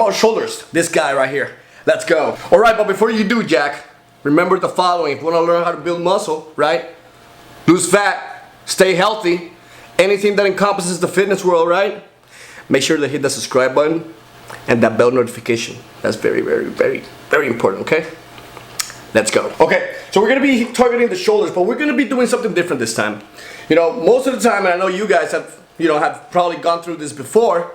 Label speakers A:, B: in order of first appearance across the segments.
A: our shoulders. This guy right here. Let's go. All right, but before you do, Jack, remember the following. If you want to learn how to build muscle, right? Lose fat, stay healthy, anything that encompasses the fitness world, right? Make sure to hit the subscribe button and that bell notification. That's very, very, very, very important, okay? Let's go. Okay, so we're gonna be targeting the shoulders, but we're gonna be doing something different this time. You know, most of the time, and I know you guys have, have probably gone through this before.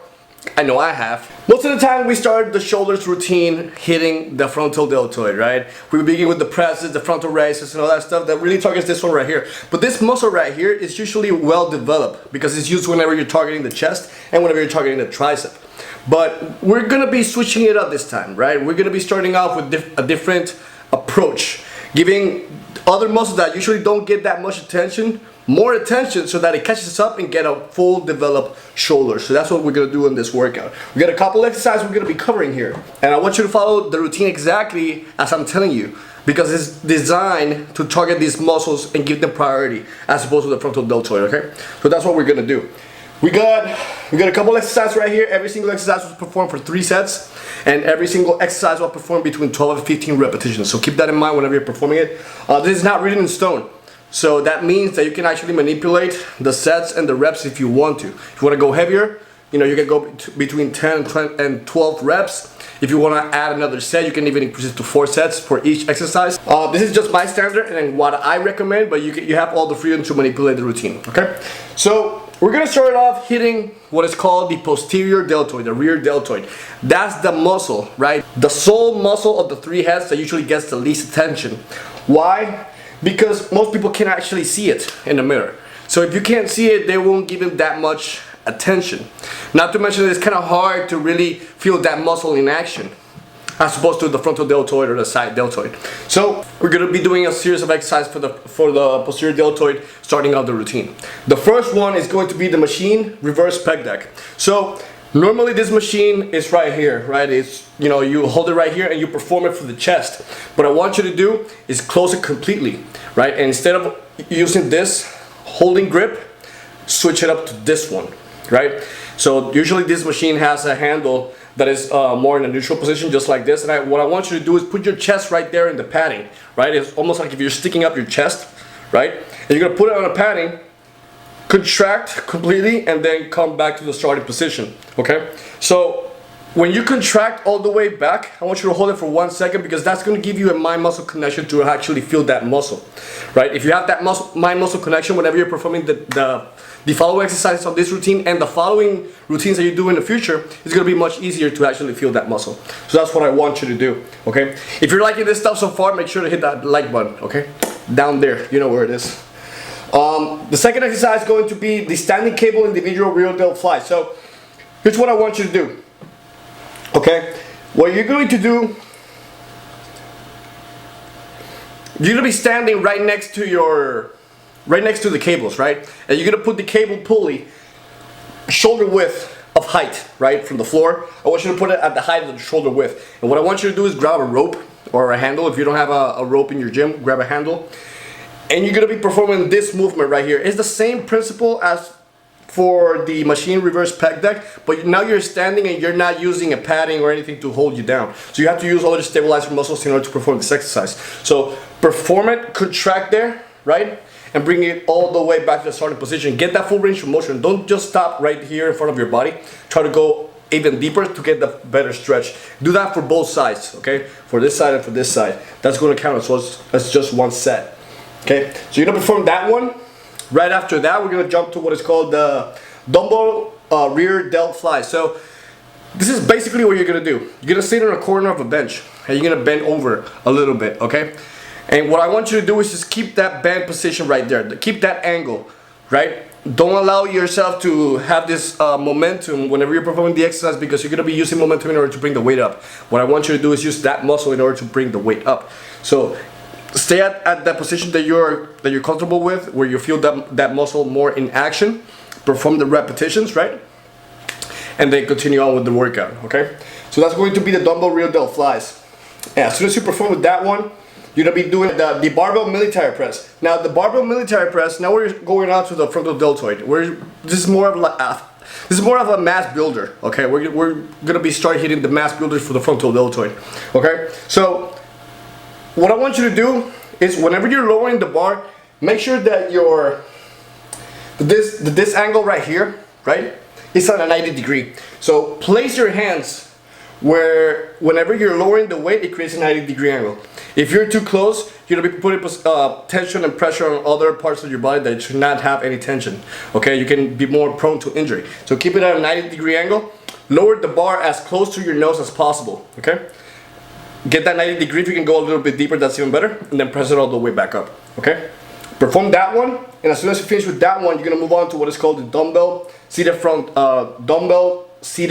A: I know I have. Most of the time we start the shoulders routine hitting the frontal deltoid, right? We begin with the presses, the frontal raises and all that stuff that really targets this one right here. But this muscle right here is usually well developed because it's used whenever you're targeting the chest and whenever you're targeting the tricep. But we're gonna be switching it up this time, right? We're gonna be starting off with a different approach, giving other muscles that usually don't get that much attention more attention so that it catches up and get a full developed shoulder. So that's what we're gonna do in this workout. We got a couple exercises we're gonna be covering here, and I want you to follow the routine exactly as I'm telling you, because it's designed to target these muscles and give them priority as opposed to the frontal deltoid. Okay, so that's what we're gonna do. We got a couple exercises right here. Every single exercise was performed for 3 sets, and every single exercise will perform between 12 and 15 repetitions. So keep that in mind whenever you're performing it. This is not written in stone. So that means that you can actually manipulate the sets and the reps if you want to. If you want to go heavier, you can go between 10 and 12 reps. If you want to add another set, you can even increase it to 4 sets for each exercise. This is just my standard and what I recommend, but you have all the freedom to manipulate the routine, okay? So we're going to start off hitting what is called the posterior deltoid, the rear deltoid. That's the muscle, right? The sole muscle of the 3 heads that usually gets the least attention. Why? Because most people can't actually see it in the mirror. So if you can't see it, they won't give it that much attention. Not to mention that it's kind of hard to really feel that muscle in action as opposed to the frontal deltoid or the side deltoid. So we're going to be doing a series of exercises for the posterior deltoid, starting out the routine. The first one is going to be the machine reverse pec deck. So normally this machine is right here, right? It's, you hold it right here and you perform it for the chest. What I want you to do is close it completely, right? And instead of using this holding grip, switch it up to this one, right? So usually this machine has a handle that is more in a neutral position, just like this. And what I want you to do is put your chest right there in the padding, right? It's almost like if you're sticking up your chest, right? And you're gonna put it on a padding, contract completely, and then come back to the starting position, okay? So when you contract all the way back, I want you to hold it for 1 second, because that's going to give you a mind-muscle connection to actually feel that muscle, right? If you have that mind-muscle connection whenever you're performing the following exercises of this routine and the following routines that you do in the future, it's going to be much easier to actually feel that muscle. So that's what I want you to do, okay? If you're liking this stuff so far, make sure to hit that like button, okay? Down there, you know where it is. The second exercise is going to be the standing cable individual rear delt fly. So here's what I want you to do. Okay, what you're going to do, you're going to be standing right next to the cables, right? And you're going to put the cable pulley shoulder width of height, right, from the floor. I want you to put it at the height of the shoulder width. And what I want you to do is grab a rope or a handle. If you don't have a rope in your gym, grab a handle. And you're going to be performing this movement right here. It's the same principle as for the machine reverse pec deck, but now you're standing and you're not using a padding or anything to hold you down. So you have to use all the stabilizer muscles in order to perform this exercise. So perform it, contract there, right? And bring it all the way back to the starting position. Get that full range of motion. Don't just stop right here in front of your body. Try to go even deeper to get the better stretch. Do that for both sides, okay? For this side and for this side. That's going to count as just 1 set. Okay, so you're going to perform that one. Right after that, we're going to jump to what is called the dumbbell rear delt fly. So this is basically what you're going to do. You're going to sit in a corner of a bench and you're going to bend over a little bit, okay? And what I want you to do is just keep that bend position right there. Keep that angle, right? Don't allow yourself to have this momentum whenever you're performing the exercise, because you're going to be using momentum in order to bring the weight up. What I want you to do is use that muscle in order to bring the weight up. So stay at that position that you're comfortable with, where you feel that muscle more in action. Perform the repetitions, right? And then continue on with the workout, okay? So that's going to be the dumbbell rear delt flies. And as soon as you perform with that one, you're gonna be doing the barbell military press. Now the barbell military press, now we're going on to the frontal deltoid. This is more of like this is more of a mass builder. Okay, we're gonna be start hitting the mass builders for the frontal deltoid. Okay, so what I want you to do is whenever you're lowering the bar, make sure that this angle right here, right, is at a 90 degree. So place your hands where whenever you're lowering the weight, it creates a 90 degree angle. If you're too close, you're gonna be putting tension and pressure on other parts of your body that should not have any tension. Okay, you can be more prone to injury. So keep it at a 90 degree angle. Lower the bar as close to your nose as possible. Okay, get that 90 degree. If you can go a little bit deeper, that's even better. And then press it all the way back up. Okay, perform that one. And as soon as you finish with that one, you're gonna move on to what is called the dumbbell seated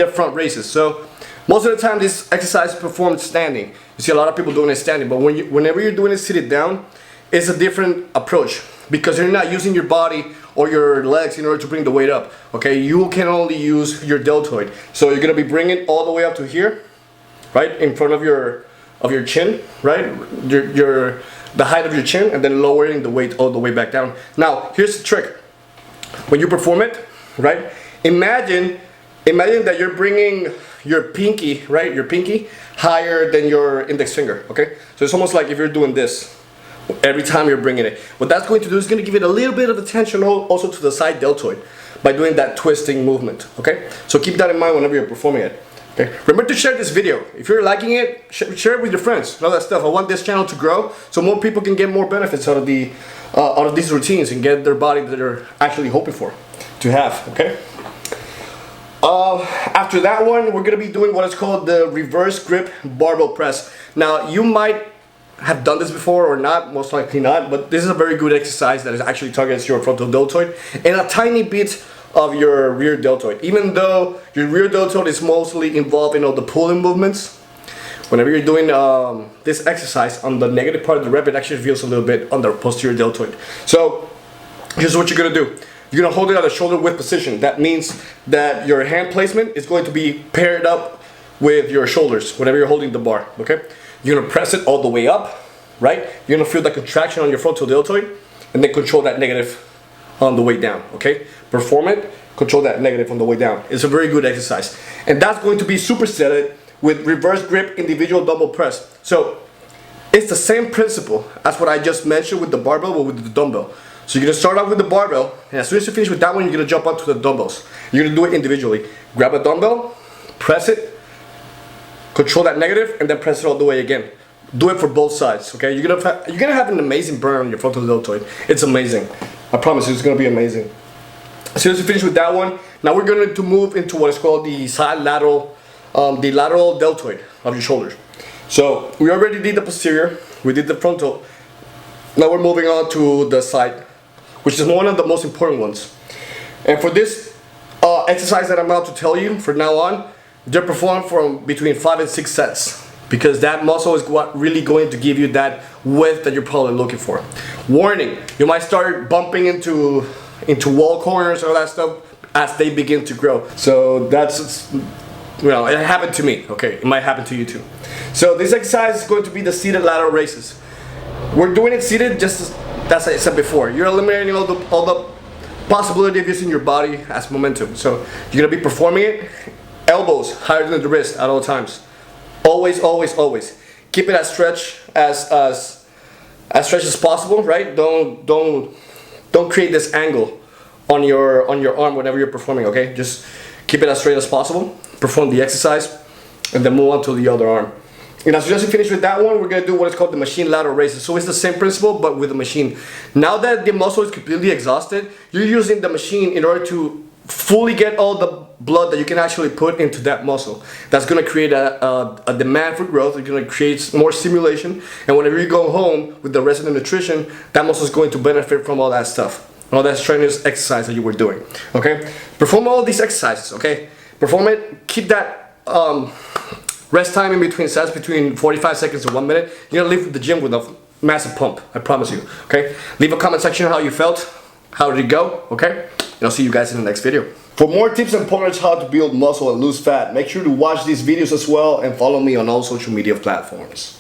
A: front raises. So most of the time, this exercise is performed standing. You see a lot of people doing it standing, but whenever you're doing it seated down, it's a different approach because you're not using your body or your legs in order to bring the weight up. Okay, you can only use your deltoid. So you're gonna be bringing it all the way up to here, right, in front of your chin, right, the height of your chin, and then lowering the weight all the way back down. Now, here's the trick. When you perform it, right, imagine that you're bringing your pinky, right, your pinky higher than your index finger. Okay, so it's almost like if you're doing this every time you're bringing it. What that's going to do is going to give it a little bit of attention also to the side deltoid by doing that twisting movement. Okay, so keep that in mind whenever you're performing it. Okay, remember to share this video. If you're liking it, share it with your friends, all that stuff. I want this channel to grow so more people can get more benefits out of these routines and get their body that they're actually hoping for to have. Okay. After that one, we're gonna be doing what is called the reverse grip barbell press. Now, you might have done this before or not, most likely not, but this is a very good exercise that is actually targets your frontal deltoid and a tiny bit of your rear deltoid. Even though your rear deltoid is mostly involved in all the pulling movements, whenever you're doing this exercise on the negative part of the rep, it actually feels a little bit on the posterior deltoid. So here's what you're gonna do. You're gonna hold it at a shoulder width position. That means that your hand placement is going to be paired up with your shoulders whenever you're holding the bar, okay? You're gonna press it all the way up, right? You're gonna feel that contraction on your frontal deltoid and then control that negative on the way down, okay? Perform it, control that negative on the way down. It's a very good exercise. And that's going to be supersetted with reverse grip individual dumbbell press. So it's the same principle as what I just mentioned with the barbell, but with the dumbbell. So you're gonna start off with the barbell, and as soon as you finish with that one, you're gonna jump onto the dumbbells. You're gonna do it individually. Grab a dumbbell, press it, control that negative, and then press it all the way again. Do it for both sides, okay? You're gonna have an amazing burn on your frontal deltoid. It's amazing. I promise you, it's gonna be amazing. As soon as you finish with that one, now we're going to move into what is called the the lateral deltoid of your shoulders. So we already did the posterior, we did the frontal. Now we're moving on to the side, which is one of the most important ones. And for this exercise that I'm about to tell you, from now on, they're performed from between 5 and 6 sets, because that muscle is what really going to give you that width that you're probably looking for. Warning, you might start bumping into wall corners and all that stuff as they begin to grow. So that's, you know, it happened to me, okay? It might happen to you too. So this exercise is going to be the seated lateral raises. We're doing it seated just as I said before. You're eliminating all the possibility of using your body as momentum. So you're gonna be performing it elbows higher than the wrist at all times. Always, always, always. Keep it as stretched as stretched as possible, right? Don't create this angle on your arm whenever you're performing, okay? Just keep it as straight as possible. Perform the exercise and then move on to the other arm. And as soon as you finish with that one, we're gonna do what is called the machine lateral raises. So it's the same principle, but with the machine. Now that the muscle is completely exhausted, you're using the machine in order to fully get all the blood that you can actually put into that muscle. That's gonna create a demand for growth. It's gonna create more stimulation. And whenever you go home with the rest of the nutrition, that muscle is going to benefit from all that stuff. All that strenuous exercise that you were doing, okay? Perform all these exercises, okay? Perform it, keep that rest time in between sets, between 45 seconds to 1 minute. You're gonna leave the gym with a massive pump, I promise you, okay? Leave a comment section how you felt, how did it go, okay? And I'll see you guys in the next video. For more tips and pointers how to build muscle and lose fat, make sure to watch these videos as well and follow me on all social media platforms.